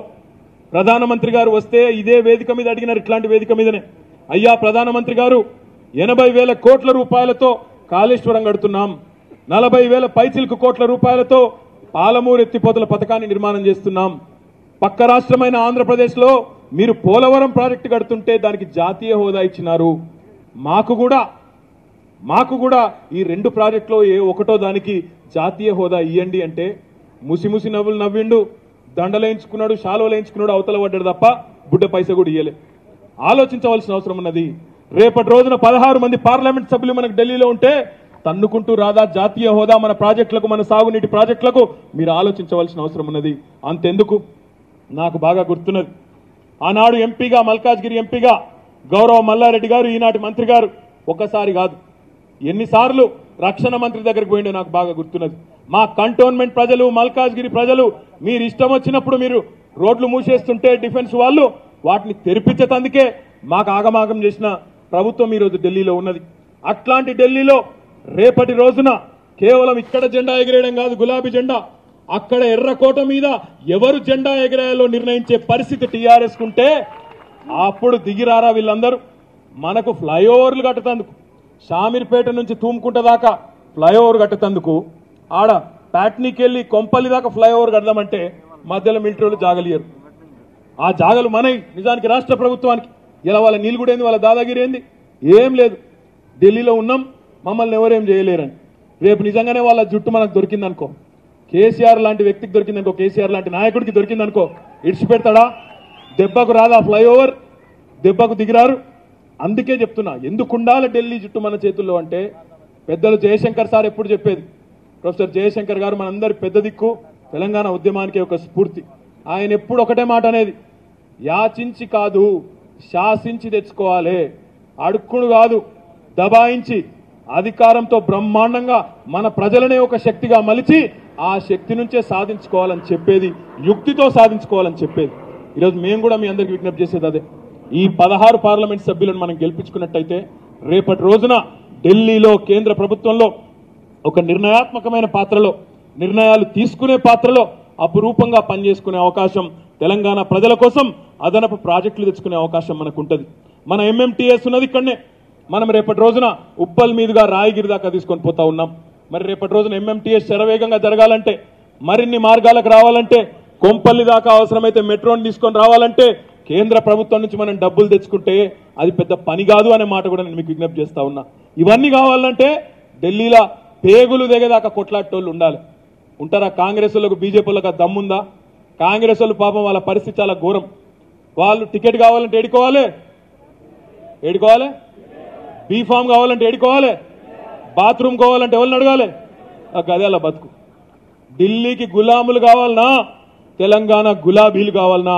ప్రధానమంత్రి గారు వస్తే ఇదే వేదిక మీద అడిగినారు, ఇట్లాంటి వేదిక మీదనే, అయ్యా ప్రధానమంత్రి గారు 80,000 కోట్ల రూపాయలతో కాళేశ్వరం కడుతున్నాం, 40,000 పైచిలకు కోట్ల రూపాయలతో పాలమూరు ఎత్తిపోతల పథకాన్ని నిర్మాణం చేస్తున్నాం, పక్క రాష్ట్రమైన ఆంధ్రప్రదేశ్లో మీరు పోలవరం ప్రాజెక్టు కడుతుంటే దానికి జాతీయ హోదా ఇచ్చినారు, మాకు కూడా ఈ 2 ప్రాజెక్టులో ఏ ఒకటో దానికి జాతీయ హోదా ఇవ్వండి అంటే ముసి నవ్వులు నవ్విండు, దండలేయించుకున్నాడు, శాలువలేయించుకున్నాడు, అవతల పడ్డాడు తప్ప బుడ్డ పైస కూడా ఇయ్యలే. ఆలోచించవలసిన అవసరం ఉన్నది. రేపటి రోజున 16 మంది పార్లమెంట్ సభ్యులు మనకు ఢిల్లీలో ఉంటే తన్నుకుంటూ రాదా జాతీయ హోదా మన ప్రాజెక్టులకు, మన సాగునీటి ప్రాజెక్టులకు? మీరు ఆలోచించవలసిన అవసరం ఉన్నది. అంతెందుకు, నాకు బాగా గుర్తున్నది, ఆనాడు ఎంపీగా, మల్కాజ్గిరి ఎంపీగా గౌరవ మల్లారెడ్డి గారు, ఈనాటి మంత్రి గారు ఒకసారి కాదు ఎన్నిసార్లు రక్షణ మంత్రి దగ్గరికి పోయిండో నాకు బాగా గుర్తున్నది. మా కంటోన్మెంట్ ప్రజలు, మల్కాజ్గిరి ప్రజలు మీరు ఇష్టం వచ్చినప్పుడు మీరు రోడ్లు మూసేస్తుంటే డిఫెన్స్ వాళ్ళు వాటిని తెరిపించేందుకే మాకు ఆగమాగం చేసిన ప్రభుత్వం ఈరోజు ఢిల్లీలో ఉన్నది. అట్లాంటి ఢిల్లీలో రేపటి రోజున కేవలం ఇక్కడ జెండా ఎగిరేయడం కాదు, గులాబీ జెండా, అక్కడ ఎర్రకోట మీద ఎవరు జెండా ఎగిరేయాలో నిర్ణయించే పరిస్థితి టీఆర్ఎస్ కుంటే అప్పుడు దిగిరారా వీళ్ళందరూ? మనకు ఫ్లైఓవర్లు కట్టతందుకు, షామీర్పేట నుంచి తూముకుంట దాకా ఫ్లైఓవర్ కట్టతందుకు, ఆడ ప్యాట్నీకెళ్ళి కొంపల్లి దాకా ఫ్లైఓవర్ కడదామంటే మధ్యలో మిలిటరీలు జాగలియరు. ఆ జాగలు మనై నిజానికి రాష్ట్ర ప్రభుత్వానికి. ఇలా వాళ్ళ నీళ్ళు కూడా ఏంది, వాళ్ళ దాదాగిరి ఏంది, ఏం లేదు. ఢిల్లీలో ఉన్నాం, మమ్మల్ని ఎవరేం చేయలేరని. రేపు నిజంగానే వాళ్ళ జుట్టు మనకు దొరికిందనుకో, కేసీఆర్ లాంటి వ్యక్తికి దొరికిందనుకో, కేసీఆర్ లాంటి నాయకుడికి దొరికిందనుకో, ఇడిచిపెడతాడా? దెబ్బకు రాదా ఫ్లైఓవర్? దెబ్బకు దిగిరారు. అందుకే చెప్తున్నా, ఎందుకుండాలి ఢిల్లీ జుట్టు మన చేతుల్లో అంటే, పెద్దలు జయశంకర్ సార్ ఎప్పుడు చెప్పేది, ప్రొఫెసర్ జయశంకర్ గారు మనందరి పెద్ద దిక్కు, తెలంగాణ ఉద్యమానికి ఒక స్ఫూర్తి. ఆయన ఎప్పుడు ఒకటే మాట అనేది, యాచించి కాదు శాసించి తెచ్చుకోవాలి, అడుక్కుడు కాదు దబాయించి అధికారంతో బ్రహ్మాండంగా మన ప్రజలనే ఒక శక్తిగా మలిచి ఆ శక్తి నుంచే సాధించుకోవాలని చెప్పేది, యుక్తితో సాధించుకోవాలని చెప్పేది. ఈరోజు మేము కూడా మీ అందరికీ విజ్ఞప్తి చేసేది అదే. ఈ 16 పార్లమెంట్ సభ్యులను మనం గెలిపించుకున్నట్టయితే రేపటి రోజున ఢిల్లీలో కేంద్ర ప్రభుత్వంలో ఒక నిర్ణయాత్మకమైన పాత్రలో, నిర్ణయాలు తీసుకునే పాత్రలో అపురూపంగా పనిచేసుకునే అవకాశం, తెలంగాణ ప్రజల కోసం అదనపు ప్రాజెక్టులు తెచ్చుకునే అవకాశం మనకు ఉంటుంది. మన ఎంఎంటీఎస్ ఉన్నది ఇక్కడనే. మనం రేపటి రోజున ఉప్పల్ మీదుగా రాయగిరి దాకా తీసుకొని పోతా ఉన్నాం. మరి రేపటి రోజున ఎంఎంటీఎస్ శరవేగంగా జరగాలంటే, మరిన్ని మార్గాలకు రావాలంటే, కొంపల్లి దాకా అవసరమైతే మెట్రోని తీసుకొని రావాలంటే కేంద్ర ప్రభుత్వం నుంచి మనం డబ్బులు తెచ్చుకుంటే అది పెద్ద పని కాదు అనే మాట కూడా నేను మీకు విజ్ఞప్తి చేస్తా ఉన్నా. ఇవన్నీ కావాలంటే ఢిల్లీలో పేగులు దిగేదాకా కొట్లాటోళ్ళు ఉండాలి. ఉంటారా? కాంగ్రెస్ వాళ్ళకు, బీజేపీ వాళ్ళకి ఆ దమ్ముందా? కాంగ్రెస్ వాళ్ళు పాపం వాళ్ళ పరిస్థితి చాలా ఘోరం. వాళ్ళు టికెట్ కావాలంటే ఏడుకోవాలి, బీఫామ్ కావాలంటే ఏడుకోవాలి, బాత్రూమ్ కావాలంటే ఎవరిని అడగాలి? గదే అలా బతుకు. ఢిల్లీకి గులాములు కావాలనా, తెలంగాణ గులాబీలు కావాలనా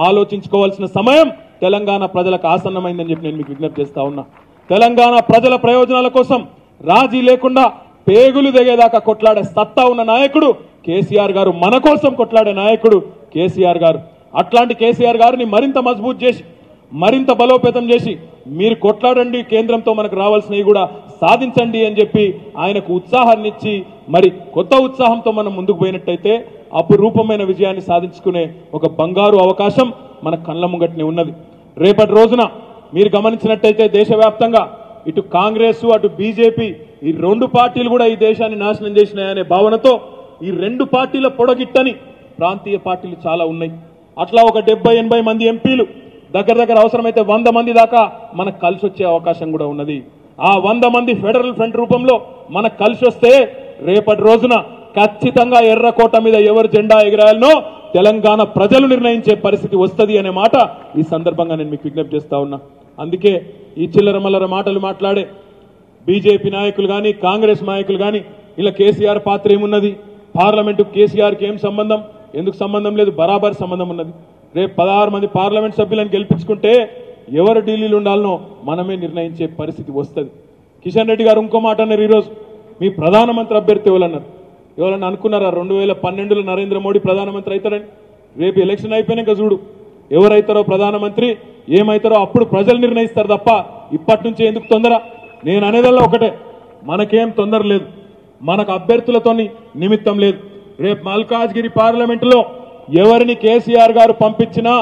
ఆలోచించుకోవాల్సిన సమయం తెలంగాణ ప్రజలకు ఆసన్నమైందని చెప్పి నేను మీకు విజ్ఞప్తి చేస్తా ఉన్నా. తెలంగాణ ప్రజల ప్రయోజనాల కోసం రాజీ లేకుండా పేగులు దిగేదాకా కొట్లాడే సత్తా ఉన్న నాయకుడు కేసీఆర్ గారు, మన కోసం కొట్లాడే నాయకుడు కేసీఆర్ గారు. అట్లాంటి కేసీఆర్ గారిని మరింత మజబూత్ చేసి, మరింత బలోపేతం చేసి మీరు కొట్లాడండి, కేంద్రంతో మనకు రావాల్సినవి కూడా సాధించండి అని చెప్పి ఆయనకు ఉత్సాహాన్ని ఇచ్చి, మరి కొత్త ఉత్సాహంతో మనం ముందుకు పోయినట్టయితే అపురూపమైన విజయాన్ని సాధించుకునే ఒక బంగారు అవకాశం మన కళ్ళ ముంగట్నే ఉన్నది. రేపటి రోజున మీరు గమనించినట్టయితే దేశవ్యాప్తంగా ఇటు కాంగ్రెస్, అటు బీజేపీ, ఈ 2 పార్టీలు కూడా ఈ దేశాన్ని నాశనం చేసినాయనే భావనతో ఈ 2 పార్టీల పొడగిట్టని ప్రాంతీయ పార్టీలు చాలా ఉన్నాయి. అట్లా ఒక 70-80 మంది ఎంపీలు, దగ్గర అవసరమైతే 100 మంది దాకా మనకు కలిసి వచ్చే అవకాశం కూడా ఉన్నది. ఆ 100 మంది ఫెడరల్ ఫ్రంట్ రూపంలో మనకు కలిసి వస్తే రేపటి రోజున ఖచ్చితంగా ఎర్రకోట మీద ఎవరు జెండా ఎగిరాయాలనో తెలంగాణ ప్రజలు నిర్ణయించే పరిస్థితి వస్తుంది అనే మాట ఈ సందర్భంగా నేను మీకు విజ్ఞప్తి చేస్తా ఉన్నా. అందుకే ఈ చిల్లరమల్లర మాటలు మాట్లాడే బీజేపీ నాయకులు కానీ, కాంగ్రెస్ నాయకులు కానీ ఇలా కేసీఆర్ పాత్ర ఏమున్నది, పార్లమెంటు కేసీఆర్కి ఏం సంబంధం, ఎందుకు సంబంధం లేదు, బరాబర్ సంబంధం ఉన్నది. రేపు 16 మంది పార్లమెంట్ సభ్యులను గెలిపించుకుంటే ఎవరు ఢిల్లీలో ఉండాలనో మనమే నిర్ణయించే పరిస్థితి వస్తుంది. కిషన్ రెడ్డి గారు ఇంకో మాట అన్నారు, ఈరోజు మీ ప్రధానమంత్రి అభ్యర్థి ఎవరన్నారు? ఎవరన్నా అనుకున్నారా 2012లో నరేంద్ర మోడీ ప్రధానమంత్రి అవుతారని? రేపు ఎలక్షన్ అయిపోయినాక చూడు ఎవరైతారో ప్రధానమంత్రి, ఏమైతారో అప్పుడు ప్రజలు నిర్ణయిస్తారు తప్ప ఇప్పటి నుంచి ఎందుకు తొందర? నేను అనేదల్లా ఒకటే, మనకేం తొందర లేదు, మనకు అభ్యర్థులతో నిమిత్తం లేదు. రేపు మల్కాజ్గిరి పార్లమెంటులో ఎవరిని కేసీఆర్ గారు పంపించినా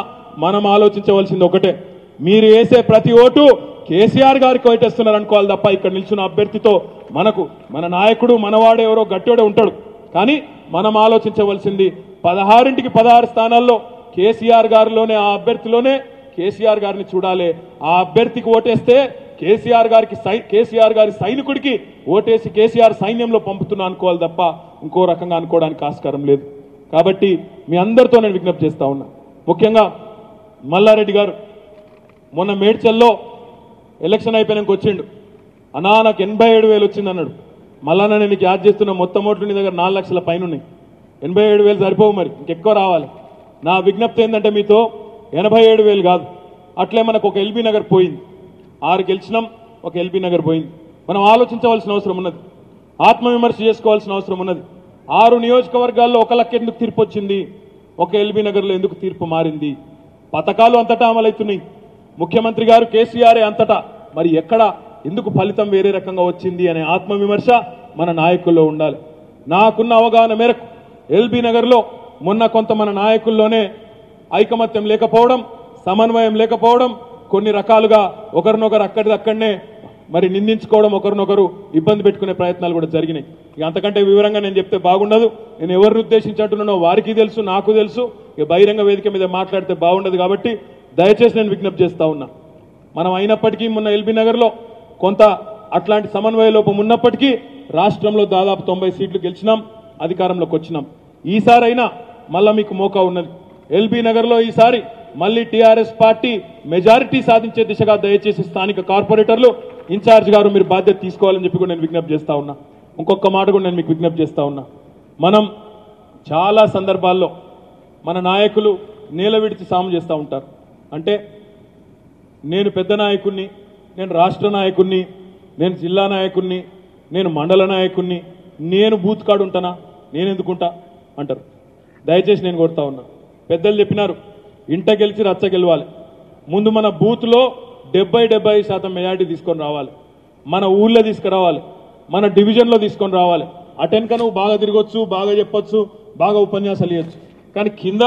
మనం ఆలోచించవలసింది ఒకటే, మీరు వేసే ప్రతి ఓటు కేసీఆర్ గారికి ఓటేస్తున్నారు అనుకోవాలి తప్ప ఇక్కడ నిల్చున్న అభ్యర్థితో మన నాయకుడు మనవాడు ఎవరో గట్టివాడే ఉంటాడు. కానీ మనం ఆలోచించవలసింది 16కి 16 స్థానాల్లో కేసీఆర్ గారిలోనే ఆ అభ్యర్థిలోనే కేసీఆర్ గారిని చూడాలి. ఆ అభ్యర్థికి ఓటేస్తే కేసీఆర్ గారి సైనికుడికి ఓటేసి కేసీఆర్ సైన్యంలో పంపుతున్నా అనుకోవాలి తప్ప ఇంకో రకంగా అనుకోవడానికి ఆస్కారం లేదు. కాబట్టి మీ అందరితో నేను విజ్ఞప్తి చేస్తా ఉన్నా. ముఖ్యంగా మల్లారెడ్డి గారు మొన్న మేడ్చల్లో ఎలక్షన్ అయిపోయినాక వచ్చిండు, అన్నా నాకు 87,000 వచ్చింది అన్నాడు. మళ్ళా నేను నీకు యాద్ చేస్తున్న మొత్తం ఓట్లు నీ దగ్గర 4 లక్షల పైన ఉన్నాయి. 87,000 సరిపోవు, మరి ఇంకెక్కువ రావాలి. నా విజ్ఞప్తి ఏంటంటే మీతో 87,000 కాదు, అట్లే మనకు ఒక ఎల్బీ నగర్ పోయింది, 6 గెలిచినాం, ఒక ఎల్బీ నగర్ పోయింది. మనం ఆలోచించవలసిన అవసరం ఉన్నది, ఆత్మవిమర్శ చేసుకోవాల్సిన అవసరం ఉన్నది. 6 నియోజకవర్గాల్లో 1 లక్ష ఎందుకు తీర్పు వచ్చింది, ఒక ఎల్బీ నగర్లో ఎందుకు తీర్పు మారింది? పథకాలు అంతటా అమలవుతున్నాయి, ముఖ్యమంత్రి గారు కేసీఆర్ అంతటా, మరి ఎక్కడ ఎందుకు ఫలితం వేరే రకంగా వచ్చింది అనే ఆత్మవిమర్శ మన నాయకుల్లో ఉండాలి. నాకున్న అవగాహన మేరకు ఎల్బీ నగర్లో మొన్న కొంత మన నాయకుల్లోనే ఐకమత్యం లేకపోవడం, సమన్వయం లేకపోవడం, కొన్ని రకాలుగా ఒకరినొకరు అక్కడిదక్కడనే మరి నిందించుకోవడం, ఒకరినొకరు ఇబ్బంది పెట్టుకునే ప్రయత్నాలు కూడా జరిగినాయి. ఇక అంతకంటే వివరంగా నేను చెప్తే బాగుండదు. నేను ఎవరిని ఉద్దేశించి అంటున్నానో వారికి తెలుసు, నాకు తెలుసు. ఇక బహిరంగ వేదిక మీద మాట్లాడితే బాగుండదు. కాబట్టి దయచేసి నేను విజ్ఞప్తి చేస్తా ఉన్నా, మనం అయినప్పటికీ మొన్న ఎల్బీ నగర్లో కొంత అట్లాంటి సమన్వయ లోపం ఉన్నప్పటికీ రాష్ట్రంలో దాదాపు 90 సీట్లు గెలిచినాం, అధికారంలోకి వచ్చినాం. ఈసారైనా మళ్ళా మీకు మోకా ఉన్నది. ఎల్బీ నగర్లో ఈసారి మళ్ళీ టీఆర్ఎస్ పార్టీ మెజారిటీ సాధించే దిశగా దయచేసి స్థానిక కార్పొరేటర్లు, ఇన్ఛార్జ్ గారు మీరు బాధ్యత తీసుకోవాలని చెప్పి కూడా నేను విజ్ఞప్తి చేస్తా ఉన్నా. ఇంకొక మాట కూడా నేను మీకు విజ్ఞప్తి చేస్తా ఉన్నా, మనం చాలా సందర్భాల్లో మన నాయకులు నేల విడిచి సాము చేస్తూ ఉంటారు. అంటే నేను పెద్ద నాయకుడిని, నేను రాష్ట్ర నాయకుడిని, నేను జిల్లా నాయకుడిని, నేను మండల నాయకుడిని, నేను బూత్ కార్డు ఉంటానా, నేను ఎందుకుంటా అంటారు. దయచేసి నేను కోరుతా ఉన్నా, పెద్దలు చెప్పినారు ఇంట గెలిచి రచ్చ గెలవాలి. ముందు మన బూత్లో 70-75% మెజారిటీ తీసుకొని రావాలి, మన ఊళ్ళో తీసుకురావాలి, మన డివిజన్లో తీసుకొని రావాలి. అటెన్క నువ్వు బాగా తిరగొచ్చు, బాగా చెప్పొచ్చు, బాగా ఉపన్యాసాలు ఇవ్వచ్చు, కానీ కింద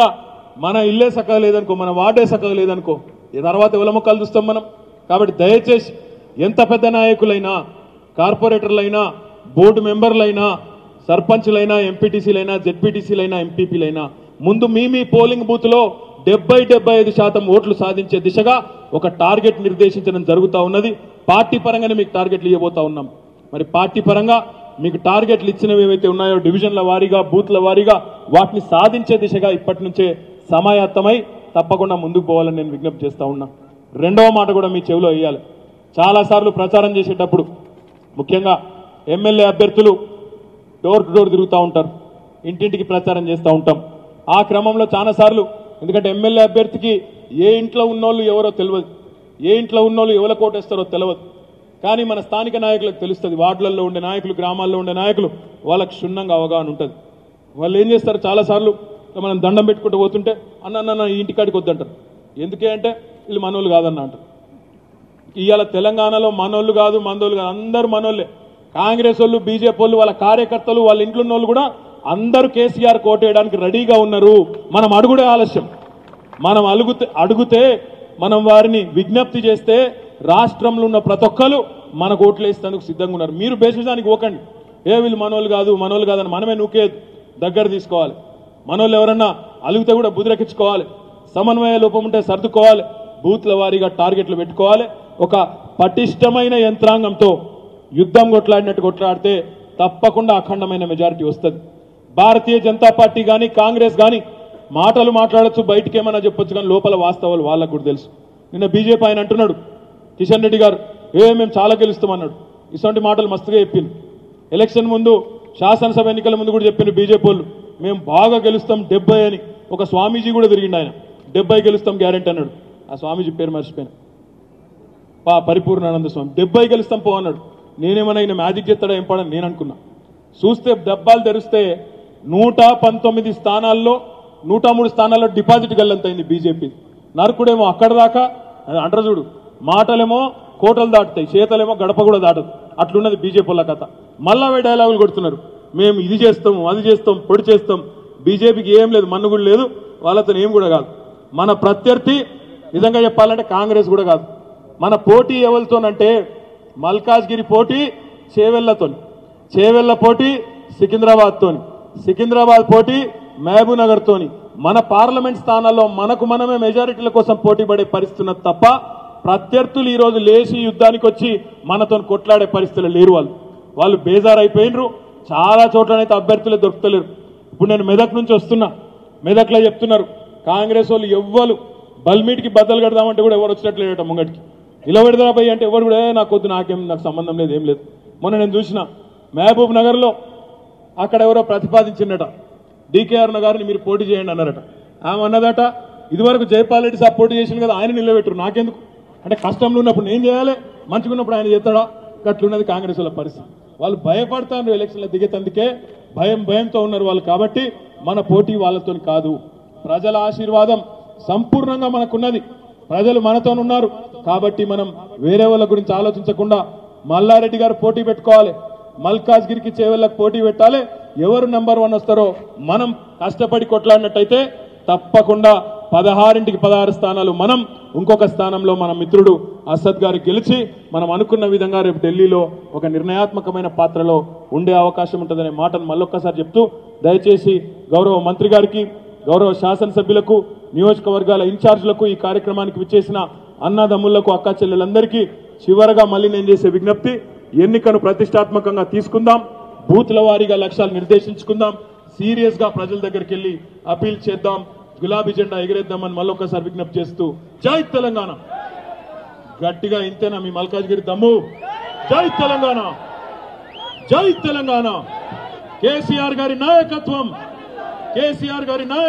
మన ఇల్లే సక్కగా లేదనుకో, మన వార్డే సక్కగా లేదనుకో, ఈ తర్వాత ఎవల మొక్కలు చూస్తాం మనం. కాబట్టి దయచేసి ఎంత పెద్ద నాయకులైనా, కార్పొరేటర్లైనా, బోర్డు మెంబర్లైనా, సర్పంచ్లైనా, ఎంపీటీసీలైనా, జెడ్పీటీసీలైనా, ఎంపీపీలైనా ముందు మీ పోలింగ్ బూత్లో 70-75% ఓట్లు సాధించే దిశగా ఒక టార్గెట్ నిర్దేశించడం జరుగుతూ ఉన్నది. పార్టీ పరంగానే మీకు టార్గెట్లు ఇవ్వబోతా ఉన్నాం. మరి పార్టీ పరంగా మీకు టార్గెట్లు ఇచ్చినవి ఏవైతే ఉన్నాయో డివిజన్ల వారీగా, బూత్ల వారీగా వాటిని సాధించే దిశగా ఇప్పటి నుంచే సమాయత్తమై తప్పకుండా ముందుకు పోవాలని నేను విజ్ఞప్తి చేస్తా ఉన్నా. రెండవ మాట కూడా మీ చెవిలో వేయాలి. చాలాసార్లు ప్రచారం చేసేటప్పుడు ముఖ్యంగా ఎమ్మెల్యే అభ్యర్థులు డోర్ టు డోర్ తిరుగుతూ ఉంటారు, ఇంటింటికి ప్రచారం చేస్తూ ఉంటాం. ఆ క్రమంలో చాలాసార్లు, ఎందుకంటే ఎమ్మెల్యే అభ్యర్థికి ఏ ఇంట్లో ఉన్నోళ్ళు ఎవరో తెలియదు, ఏ ఇంట్లో ఉన్నోళ్ళు ఎవరు కోటేస్తారో తెలియదు. కానీ మన స్థానిక నాయకులకు తెలుస్తుంది, వార్డులలో ఉండే నాయకులు, గ్రామాల్లో ఉండే నాయకులు, వాళ్ళకి క్షుణ్ణంగా అవగాహన ఉంటుంది. వాళ్ళు ఏం చేస్తారు, చాలాసార్లు మనం దండం పెట్టుకుంటూ పోతుంటే అన్న ఈ ఇంటికాడికి వద్దంటారు. ఎందుకే అంటే వీళ్ళు మనోళ్ళు కాదన్న అంటారు. ఇవాళ తెలంగాణలో మనోళ్ళు కాదు, మందోళ్ళు కాదు, అందరూ మనోళ్ళే. కాంగ్రెస్ వాళ్ళు, బీజేపీ వాళ్ళు, వాళ్ళ కార్యకర్తలు, వాళ్ళ ఇంట్లో ఉన్న వాళ్ళు కూడా అందరూ కేసీఆర్ కోటేయడానికి రెడీగా ఉన్నారు. మనం అడుగుడే ఆలస్యం. మనం అడుగుతే మనం వారిని విజ్ఞప్తి చేస్తే రాష్ట్రంలో ఉన్న ప్రతి ఒక్కరు మనకు ఓట్లు వేసేందుకు సిద్ధంగా ఉన్నారు. మీరు బేసిదానికి పోకండి, వీళ్ళు మనోళ్ళు కాదని మనమే నూకేది దగ్గర తీసుకోవాలి. మనోళ్ళు ఎవరన్నా అలుగుతే కూడా బుదిరెక్కించుకోవాలి, సమన్వయ లోపం ఉంటే సర్దుకోవాలి, బూత్ల వారీగా టార్గెట్లు పెట్టుకోవాలి. ఒక పటిష్టమైన యంత్రాంగంతో యుద్ధం కొట్లాడినట్టు కొట్లాడితే తప్పకుండా అఖండమైన మెజారిటీ వస్తుంది. భారతీయ జనతా పార్టీ కానీ, కాంగ్రెస్ కానీ మాటలు మాట్లాడచ్చు, బయటికి ఏమన్నా చెప్పొచ్చు, కానీ లోపల వాస్తవాలు వాళ్ళకు కూడా తెలుసు. నిన్న బీజేపీ ఆయన అంటున్నాడు, కిషన్ రెడ్డి గారు మేము చాలా గెలుస్తామన్నాడు. ఇటువంటి మాటలు మస్తుగా చెప్పింది. ఎలక్షన్ ముందు, శాసనసభ ఎన్నికల ముందు కూడా చెప్పింది బీజేపీ వాళ్ళు, మేము బాగా గెలుస్తాం 70 అని. ఒక స్వామీజీ కూడా తిరిగిండు, ఆయన 70 గెలుస్తాం గ్యారెంటీ అన్నాడు. ఆ స్వామీజీ పేరు మర్చిపోయినా, పరిపూర్ణానంద స్వామి. 70 గెలుస్తాం పో అన్నాడు. నేనేమన్నా ఈయన మ్యాజిక్ చేస్తాడా ఏం పడని నేను అనుకున్నా. చూస్తే దెబ్బాలు తెరిస్తే 119 స్థానాల్లో 103 స్థానాల్లో డిపాజిట్ గల్లంతైంది బీజేపీ. నరకుడేమో అక్కడ దాకా అంటారు చూడు, మాటలేమో కోటలు దాటుతాయి, చేతలేమో గడప కూడా దాటదు. అట్లున్నది బీజేపీ వాళ్ళ కథ. మళ్ళా డైలాగులు కొడుతున్నారు, మేము ఇది చేస్తాం, అది చేస్తాం, పొడి చేస్తాం. బీజేపీకి ఏం లేదు, మన్ను కూడా లేదు, వాళ్ళతో ఏం కూడా కాదు. మన ప్రత్యర్థి నిజంగా చెప్పాలంటే కాంగ్రెస్ కూడా కాదు. మన పోటీ ఎవరితోనంటే మల్కాజ్గిరి పోటీ చేవెళ్లతోని, చేవెళ్ల పోటీ సికింద్రాబాద్తోని, సికింద్రాబాద్ పోటీ మహబూబ్ నగర్ తోని. మన పార్లమెంట్ స్థానాల్లో మనకు మనమే మెజారిటీల కోసం పోటీ పడే పరిస్థితి తప్ప ప్రత్యర్థులు ఈ రోజు లేచి యుద్ధానికి వచ్చి మనతో కొట్లాడే పరిస్థితులు లేరు. వాళ్ళు బేజారైపోయినరు. చాలా చోట్లనైతే అభ్యర్థులే దొరుకుతలేరు. ఇప్పుడు నేను మెదక్ నుంచి వస్తున్నా, మెదక్లో చెప్తున్నారు కాంగ్రెస్ వాళ్ళు ఎవ్వరు బల్మీటికి బద్దలు కడదామంటే కూడా ఎవరు వచ్చినట్లేట ముంగటికి. ఇలా పెడతారా పోయి అంటే ఎవరు కూడా నాకు వద్దు, నాకు సంబంధం లేదు, ఏం లేదు. మొన్న నేను చూసిన మహబూబ్ నగర్లో అక్కడ ఎవరో ప్రతిపాదించిందట, డీకేఆర్ గారిని మీరు పోటీ చేయండి అన్నారట. ఆమె అన్నదట ఇదివరకు జైపాల్ రెడ్డి సార్ పోటీ చేసింది కదా, ఆయన నిలబెట్టరు, నాకెందుకు అంటే కష్టంలో ఉన్నప్పుడు నేను చేయాలి, మంచిగా ఉన్నప్పుడు ఆయన చేస్తాడా? అట్లున్నది కాంగ్రెస్ వాళ్ళ పరిస్థితి. వాళ్ళు భయపడతారు, ఎలక్షన్లో దిగేతందుకే భయంతో ఉన్నారు వాళ్ళు. కాబట్టి మన పోటీ వాళ్ళతో కాదు. ప్రజల ఆశీర్వాదం సంపూర్ణంగా మనకున్నది, ప్రజలు మనతో ఉన్నారు. కాబట్టి మనం వేరే వాళ్ళ గురించి ఆలోచించకుండా మల్లారెడ్డి గారు పోటీ పెట్టుకోవాలి, మల్కాజ్గిరికి చేవెళ్ళకు పోటీ పెట్టాలి. ఎవరు నెంబర్ 1 వస్తారో మనం కష్టపడి కొట్లాడినట్టయితే తప్పకుండా 16కి 16 స్థానాలు మనం, ఇంకొక స్థానంలో మన మిత్రుడు అసద్ గారు గెలిచి మనం అనుకున్న విధంగా రేపు ఢిల్లీలో ఒక నిర్ణయాత్మకమైన పాత్రలో ఉండే అవకాశం ఉంటుందనే మాటను మళ్ళొక్కసారి చెప్తూ, దయచేసి గౌరవ మంత్రి గారికి, గౌరవ శాసనసభ్యులకు, నియోజకవర్గాల ఇన్ఛార్జీలకు, ఈ కార్యక్రమానికి విచ్చేసిన అన్నదమ్ములకు, అక్క చెల్లెలందరికీ చివరగా మళ్ళీ నేను చేసే విజ్ఞప్తి, ఎన్నికను ప్రతిష్టాత్మకంగా తీసుకుందాం, బూత్ల వారీగా లక్ష్యాలు నిర్దేశించుకుందాం, సీరియస్ గా ప్రజల దగ్గరికి వెళ్లి అపీల్ చేద్దాం, గులాబీ జెండా ఎగిరేద్దామని మళ్ళొక్కసారి విజ్ఞప్తి చేస్తూ జై తెలంగాణ. గట్టిగా ఇంతేనా మీ మల్కాజ్గిరి దమ్ము? జై తెలంగాణ, జై తెలంగాణ. కేసీఆర్ గారి నాయకత్వం, కేసీఆర్ గారి నాయకత్వం.